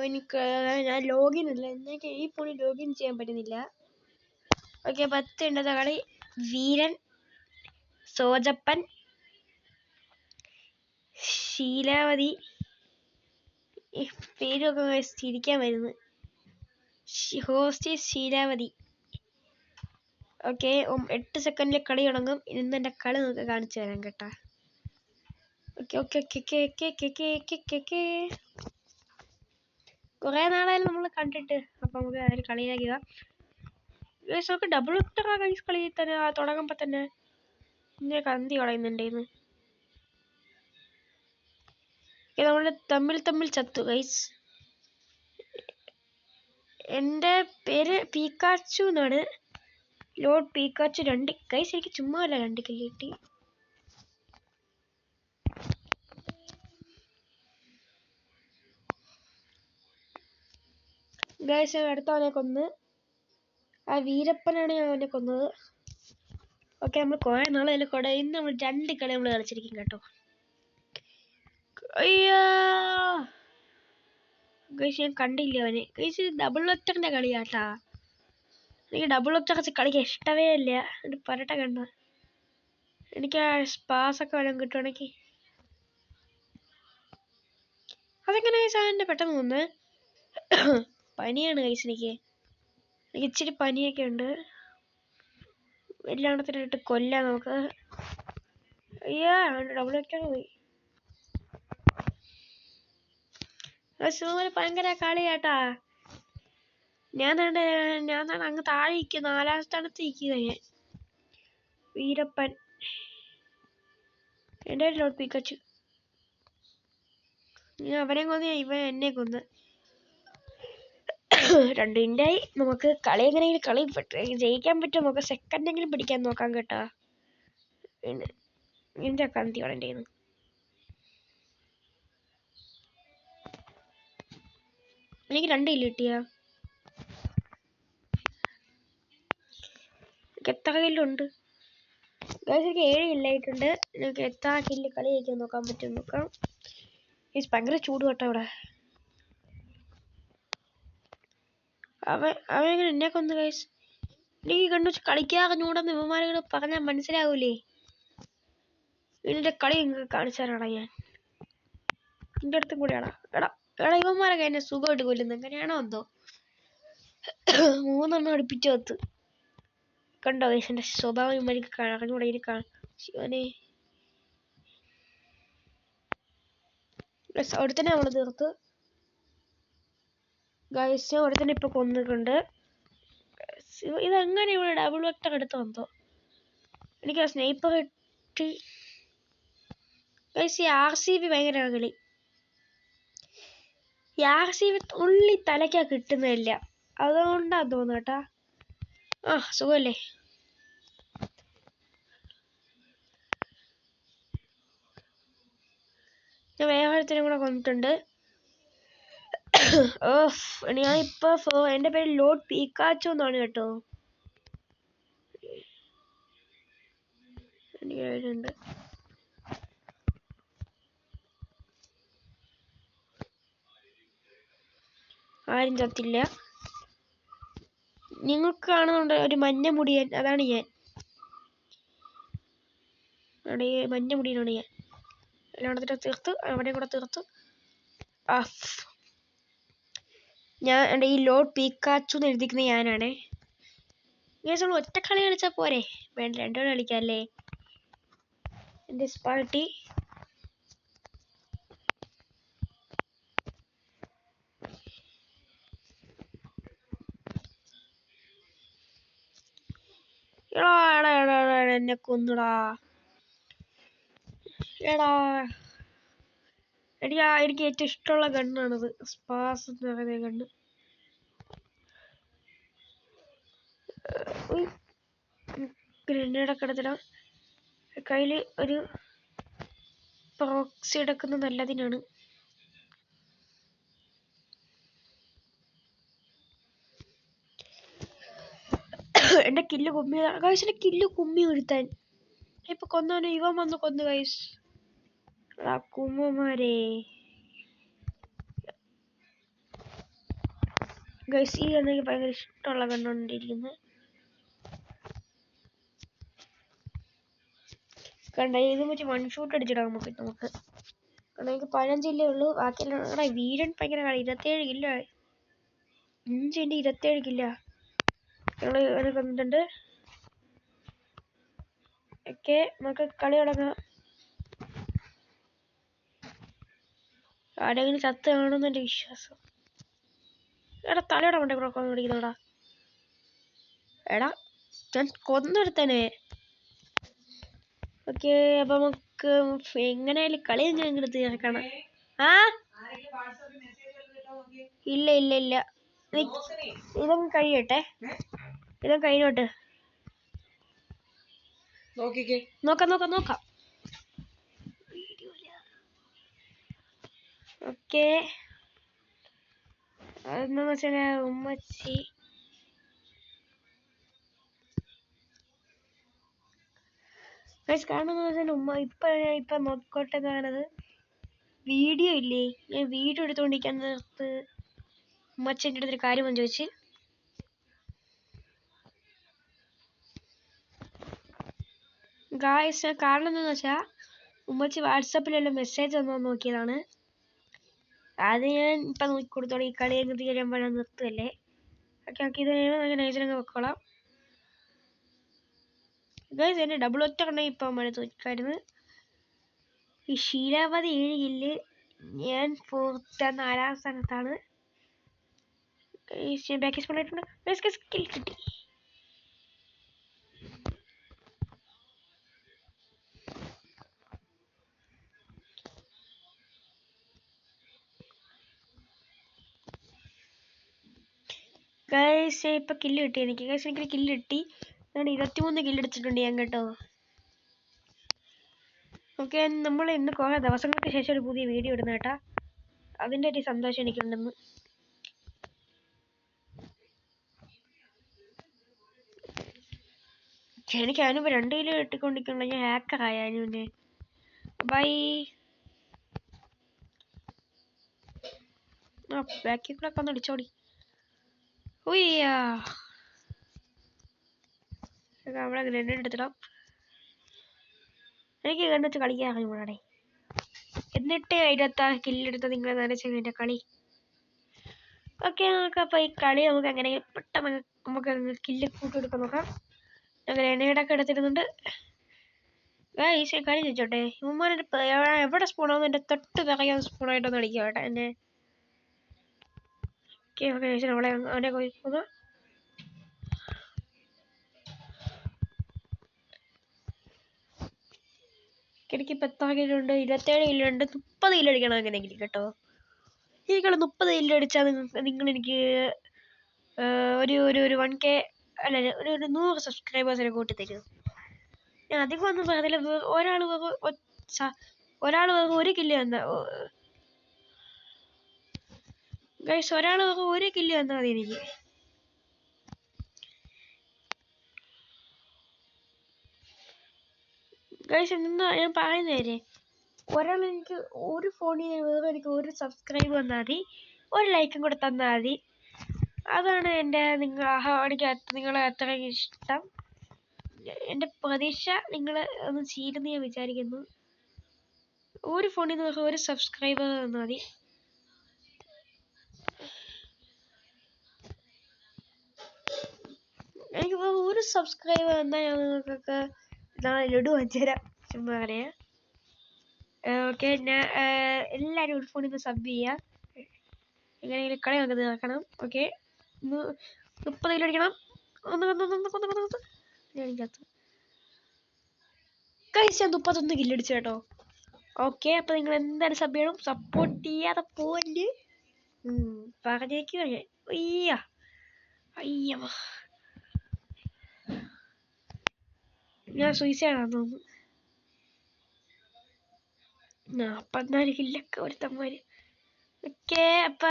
എനിക്ക് ഞാൻ ലോഗിൻ ഇല്ല, എനിക്ക് ഈ ഫോണിൽ ലോഗിൻ ചെയ്യാൻ പറ്റുന്നില്ല. ഓക്കെ, 10 ഉണ്ട് കളി. വീരൻ, സോജപ്പൻ, ശീലാവതി, പേരൊക്കെ ചിരിക്കാൻ വരുന്നു. ഹോസ്റ്റ് ശീലാവതി. ഓക്കെ, 8 സെക്കൻഡിൽ കളി തുടങ്ങും. ഇന്ന് എൻ്റെ കളി നമുക്ക് കാണിച്ചു തരാം കേട്ടാ. Okay okay okay okay okay okay okay okay കുറേ നാളായാലും നമ്മൾ കണ്ടിട്ട്. അപ്പം നമുക്ക് അതിൽ കളിയിലാക്കുക. നമുക്ക് ഡബിൾ ഒക്ടറാ ഗൈസ് കളി തന്നെ തുടങ്ങുമ്പോൾ തന്നെ. ഇങ്ങനെ കന്തി കളയുന്നുണ്ടായിരുന്നു. നമ്മൾ തമ്മിൽ ചത്തു ഗൈസ്. എൻ്റെ പേര് പീക്കാച്ചു എന്നാണ്. Load പീക്കാച്ചു 2 guys. എനിക്ക് ചുമ്മാ അല്ല 2 കില്ല് കിട്ടി. ഗൈസ് ഞാൻ അടുത്തവനെ കൊന്ന്. ആ വീരപ്പനാണ് ഞാൻ അവനെ കൊന്നത്. ഓക്കെ, നമ്മൾ കുറേ നാളെ കൂടെ ഇന്ന് നമ്മൾ 2 കളി നമ്മൾ കളിച്ചിരിക്കും കേട്ടോ. അയ്യോ ഗൈസ്, ഞാൻ കണ്ടില്ല അവനെ. ഗൈസ് ഡബിൾ ഒക്ടറിന്റെ കളിയാട്ടാ. എനിക്ക് ഡബിൾ ഒക്ടർ കളിക്കാൻ ഇഷ്ടമേ ഇല്ല. എന്നിട്ട് പറട്ടെ കണ്ട എനിക്ക് ആ സ്പാസൊക്കെ വല്ലതും കിട്ടുവാണെങ്കിൽ. അതെങ്ങനെ ഗൈസ് അവൻ്റെ പെട്ടെന്ന് തോന്നുന്നത്? പനിയാണ് ഗൈസ്. എനിക്ക് ഇച്ചിരി പനിയൊക്കെ ഉണ്ട്. എല്ലായിടത്തിനായിട്ട് കൊല്ലാം നമുക്ക്. അയ്യോ അവൻ്റെ ഡബിൾ ഒക്ടർ പോയി. ഭയങ്കര കളിയാട്ടാ. ഞാൻ അങ്ങ് താഴെ ഇരിക്കുക, 4ാം സ്ഥാനത്ത് ഇരിക്കുക ഞാൻ. വീരപ്പൻ എൻ്റെ ലോഡ് പീക്കാച്ചു. ഞാൻ അവനെ കൊന്ന്, ഇവൻ എന്നെ കൊന്ന്. 2 ഇൻഡായി. നമുക്ക് കളി എങ്ങനെയെങ്കിലും കളി ജയിക്കാൻ പറ്റും. നമുക്ക് സെക്കൻഡെങ്കിലും പിടിക്കാൻ നോക്കാം കേട്ടോ. എൻ്റെ കന്തി വളൻ്റെ എനിക്ക് 2 കില്ല് കിട്ടിയാ. എത്ര കില്ലുണ്ട് ഗൈസ്? എനിക്ക് 7 കില്ലായിട്ടുണ്ട്. എനിക്ക് എത്ര കില്ല് കളി ജയിക്കാൻ നോക്കാൻ പറ്റും നോക്കാം. ഗൈസ് ഭയങ്കര ചൂട് കേട്ടോ ഇവിടെ. അവൻ എന്നെ കൊന്ന് ഗൈസ്. എനിക്ക് കണ്ടു കളിക്കാറിഞ്ഞൂടെന്ന് ഇവന്മാരോട് പറഞ്ഞാൽ മനസ്സിലാവൂലേ. ഇതിൻ്റെ കളി നിങ്ങൾക്ക് കാണിച്ചു തരാടാ ഞാൻ. എൻ്റെ അടുത്തും കൂടെയാടാ. എടാ ഇവന്മാരൊക്കെ എന്നെ സുഖമായിട്ട് കൊല്ലുന്നു. എങ്ങനെയാണോ എന്തോ. 3 എണ്ണം അടുപ്പിച്ച് കത്ത്. കണ്ടോ ഗൈസ് എൻ്റെ സ്വഭാവം ഇവന്മാർക്ക് അറിഞ്ഞൂടെ. ഇനി ശിവനെ ഒരുത്തന്നെ നമ്മൾ തീർത്ത് ഗൈസ്. ഒരുത്തന്നെ ഇപ്പൊ കൊന്നിട്ടുണ്ട്. ഇതെങ്ങനെ ഇവിടെ ഡബിൾ വെക്ടർ എടുത്ത് വന്നോ? എനിക്ക് ആ സ്നൈപ്പർ കിട്ടി ഗൈസ്. ഈ RCB ഭയങ്കര കളി. ഈ RCB ഉള്ളി തലയ്ക്കാ കിട്ടുന്നില്ല. അതുകൊണ്ടാ തോന്നുന്നു കേട്ടാ. ആ സുഖല്ലേ. ഞാൻ വേറെ ഒരുത്തനും കൂടെ കൊന്നിട്ടുണ്ട്. ഞാൻ ഇപ്പൊ എൻ്റെ പേര് ലോഡ് പീക്കാച്ചു എന്നാണ് കേട്ടോ. ഉണ്ട് ആരും ചത്തില്ല. നിങ്ങൾക്ക് കാണുന്നുണ്ട് ഒരു മഞ്ഞ മുടിയൻ, അതാണ് ഞാൻ. അവിടെ മഞ്ഞ മുടിയനാണ് ഞാൻ. എല്ലായിടത്തിനും തീർത്ത്, അവിടെ കൂടെ തീർത്ത്. ഞാൻ എൻ്റെ ഈ ലോഡ് പീക്കാച്ചു എന്ന് എഴുതിക്കുന്ന ഞാനാണേ. നമ്മൾ ഒറ്റ കളി കളിച്ചാൽ പോരെ? വേണ്ട, 2 കളി കളിക്കാം അല്ലേ. എൻ്റെ പാർട്ടി എന്നെ കൊന്നുടാ. എനിക്ക് ഏറ്റവും ഇഷ്ടമുള്ള ഗണ്ണാണത്. സ്പാസ് എന്ന് പറയുന്ന ഗണ്ണ്. ഗ്രനേഡൊക്കെ എടുത്തിടാം. കയ്യിൽ ഒരു പ്രോക്സി എടുക്കുന്നത് നല്ലതിനാണ്. എൻ്റെ കില്ല് കുമ്മി ഗൈസ്. എൻ്റെ കില്ല് കുമ്മി ഒരുത്താൻ ഇപ്പൊ കൊന്നവനെ ഇവൻ വന്ന് കൊന്നു ഗൈസ്. കുമ്മമാരെ ഗൈസ് ഈ എനിക്ക് ഭയങ്കര ഇഷ്ടമുള്ള കണ്ടുകൊണ്ടിരിക്കുന്നത്. കണ്ട ഇത് വെച്ച് 1 ഷൂട്ട് അടിച്ചിടാൻ നമുക്ക് കാരണം എനിക്ക് 15 ഇല്ലേ ഉള്ളൂ. ബാക്കിയെല്ലാം വീരൻ ഭയങ്കര കളി. 27 കില്ല 27 കില്ല ഞങ്ങൾ കൊന്നിട്ടുണ്ട്. ഓക്കെ നമുക്ക് കളി തുടങ്ങാം. ആരെങ്കിലും ചത്ത് കാണുമെന്ന് എൻ്റെ വിശ്വാസം. എടാ തലയുടെ കൊണ്ടേ പിടിക്കുന്നോടാ. എടാ ഞാൻ കൊന്നെടുത്തേനെ. ഓക്കെ അപ്പൊ നമുക്ക് എങ്ങനെയായാലും കളി ഞാൻ ഇങ്ങോട്ട് തീർക്കണം. ആ ഇല്ല ഇല്ല ഇല്ല ഇതൊന്നും കഴിയട്ടെ. ഇതൊന്നും കഴിഞ്ഞോട്ട് നോക്കാം നോക്കാം നോക്കാം. ഓക്കെ അതെന്ന് വെച്ചാൽ ഉമ്മച്ചി കാണുന്ന വെച്ചാൽ ഉമ്മ ഇപ്പൊ നോക്കോട്ടെ കാണുന്നത് വീഡിയോ ഇല്ലേ. ഞാൻ വീഡിയോ എടുത്തോണ്ടിരിക്കാൻ നേരത്ത് ഉമ്മച്ചൻ്റെ അടുത്തൊരു കാര്യം വന്ന് ചോദിച്ച്. ഗായ്സ് കാരണം എന്താണെന്ന് വെച്ചാൽ ഉമ്മച്ചി വാട്സാപ്പിലെല്ലാം മെസ്സേജ് വന്നോ നോക്കിയതാണ്. അത് ഞാൻ ഇപ്പം നോക്കി കൊടുത്തോളൂ. ഈ കളി അങ്ങ് തീരുമ്പോൾ നിർത്തുമല്ലേ. ഓക്കെ ഓക്കെ ഇത് നൈസിലങ്ങ് വെക്കോളാം. ഗൈസ് എന്നെ ഡബിൾ ഒറ്റ കണ്ടെങ്കിൽ ഇപ്പം മഴ തോക്കായിരുന്നു. ഈ ശീലാവതി 7 കില്ല് ഞാൻ 4ാം സ്ഥാനത്താണ്. ബാക്ക് സ്പോൺ ആയിട്ടുണ്ട്. സ്കിൽ കിട്ടി. ഗൈസ് ഇപ്പൊ കില്ല് കിട്ടി എനിക്ക്. ഗൈസ് എനിക്ക് കില്ല് കിട്ടി. ഞാൻ 23 കില്ല് അടിച്ചിട്ടുണ്ട് ഞാൻ കേട്ടോ. ഓക്കെ നമ്മൾ ഇന്ന് കുറെ ദിവസങ്ങൾക്ക് ശേഷം ഒരു പുതിയ വീഡിയോ ഇടുന്ന കേട്ടാ. അതിൻ്റെ ഒരു സന്തോഷം എനിക്കുണ്ടെന്ന്. എനിക്ക് അനുഭവം 2 കിലോ ഇട്ടിക്കൊണ്ടിരിക്കണ്ട. ഞാൻ ഹാക്കറായ അനുവിനെ. ബൈ ബാക്കി കൂടെ ഒക്കെ ഒന്ന് അടിച്ചോടി. അവിടെ ഗ്രനേഡ് എടുത്തിടാം. എനിക്ക് കണ്ടിട്ട് കളിക്കാൻ അറിയുമ്പോഴേ എന്നിട്ട് 26 കില്ലെടുത്ത് നിങ്ങളെ നനച്ചു എൻ്റെ കളി. ഓക്കെ നമുക്ക് അപ്പോൾ ഈ കളി നമുക്ക് എങ്ങനെ പെട്ടെന്ന് നമുക്ക് കില്ല് കൂട്ടിയെടുക്കാൻ നോക്കാം. ഞാൻ ഗ്രനേഡൊക്കെ എടുത്തിരുന്നുണ്ട്. ഈശോ കളി ചോദിച്ചോട്ടെ. ഉമ്മാനെ എവിടെ സ്പൂണാവുന്നു എൻ്റെ തൊട്ട് പറയാൻ സ്പൂണായിട്ടൊന്ന് അടിക്കുക കേട്ടോ എന്നെ. ഓക്കെ ഓക്കെ ഈശോ അവളെ അവനെ കൊയ്ക്കുക. എനിക്കിപ്പോൾ എത്ര കില്ലുണ്ട്? 27 കില്ലുണ്ട്. 30 കില്ല് അടിക്കണം അങ്ങനെയെങ്കിലും കേട്ടോ. എനിക്കുള്ള 30 കില്ല് അടിച്ചാൽ നിങ്ങൾ എനിക്ക് ഒരു 1K അല്ല ഒരു 100 സബ്സ്ക്രൈബേഴ്സിനെ കൂട്ടി തരും. ഞാൻ അധികം ഒന്നും പറഞ്ഞില്ല. ഒരാൾ വെറും 1 കില്ല് തന്ന ഗൈസ്. ഒരാൾ വെറും 1 കില്ല് തന്നാൽ മതി എനിക്ക്. ഗൈസ് എന്താ ഞാൻ പറയുന്നേരെ, ഒരാൾ എനിക്ക് ഒരു ഫോണിൽ വേറെ എനിക്ക് 1 സബ്സ്ക്രൈബ് തന്നാൽ മതി, 1 ലൈക്കും കൂടെ തന്നാൽ മതി. അതാണ് എൻ്റെ എനിക്ക് നിങ്ങളെ അത്രയും ഇഷ്ടം. എൻ്റെ പ്രതീക്ഷ നിങ്ങൾ ഒന്ന് ചെയ്യുമെന്ന് ഞാൻ വിചാരിക്കുന്നു. ഒരു ഫോണിൽ നിന്ന് 1 സബ്സ്ക്രൈബർ തന്നാൽ മതി. എനിക്ക് 1 സബ്സ്ക്രൈബർ തന്നാൽ ഞാൻ നിങ്ങൾക്കൊക്കെ നാളെ ലഡു വാങ്ങിച്ചു തരാം. ചുമ്മാ പറയാം. ഓക്കെ ഞാൻ എല്ലാവരും ഒരു ഫോണിൽ നിന്ന് സബ് ചെയ്യാം. എങ്ങനെയെങ്കിലും കളി നമുക്ക് തീർക്കണം. ഓക്കെ 30 കിലോ അടിക്കണം. കഴിച്ച 31 കിലോ അടിച്ചു കേട്ടോ. ഓക്കെ അപ്പൊ നിങ്ങൾ എന്തായാലും സബ് ചെയ്യണം. സപ്പോർട്ട് ചെയ്യാതെ പോലെ പറഞ്ഞേക്കുക. ഞാൻ സൂയിസൈഡാണെന്ന് തോന്നുന്നു. 44 കില്ലൊക്കെ ഒരുത്തന്മാര്. ഓക്കെ അപ്പൊ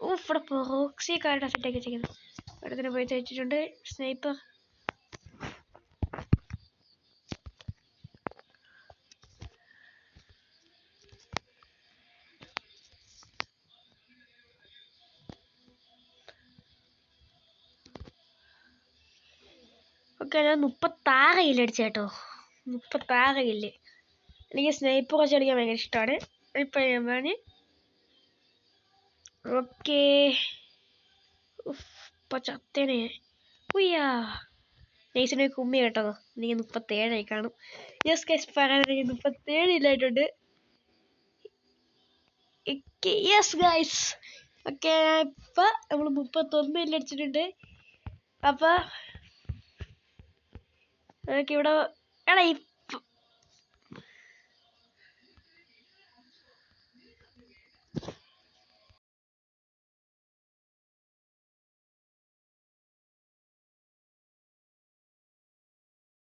ഇവിടെ പ്രോക്സിക്കാരുടെ സെറ്റൊക്കെ വെച്ചിരിക്കുന്നു. അടുത്തിന് പോയി തയ്ച്ചിട്ടുണ്ട്. സ്നൈപ്പർ ഓക്കെ, ഞാൻ 36 കില്ല് അടിച്ചു കേട്ടോ. 36 കില്ല്. എനിക്ക് സ്നൈപ്പർ വെച്ച് അടിക്കാൻ ഭയങ്കര ഇഷ്ടമാണ്. ഇപ്പം ഞാൻ ഓക്കെ. ഇപ്പം ചത്തേനെ. ഉയ്യാ, നൈസിനെ കുമ്മി കേട്ടോ. എനിക്ക് 37 കാണും. യെസ് ഗൈസ്, പറയാൻ എനിക്ക് 37 ഇല്ലായിട്ടുണ്ട്. Yes guys. ഓക്കെ, ഇപ്പം നമ്മൾ 31 ഇല്ല അടിച്ചിട്ടുണ്ട്. അപ്പം ഇവിടെ എടാ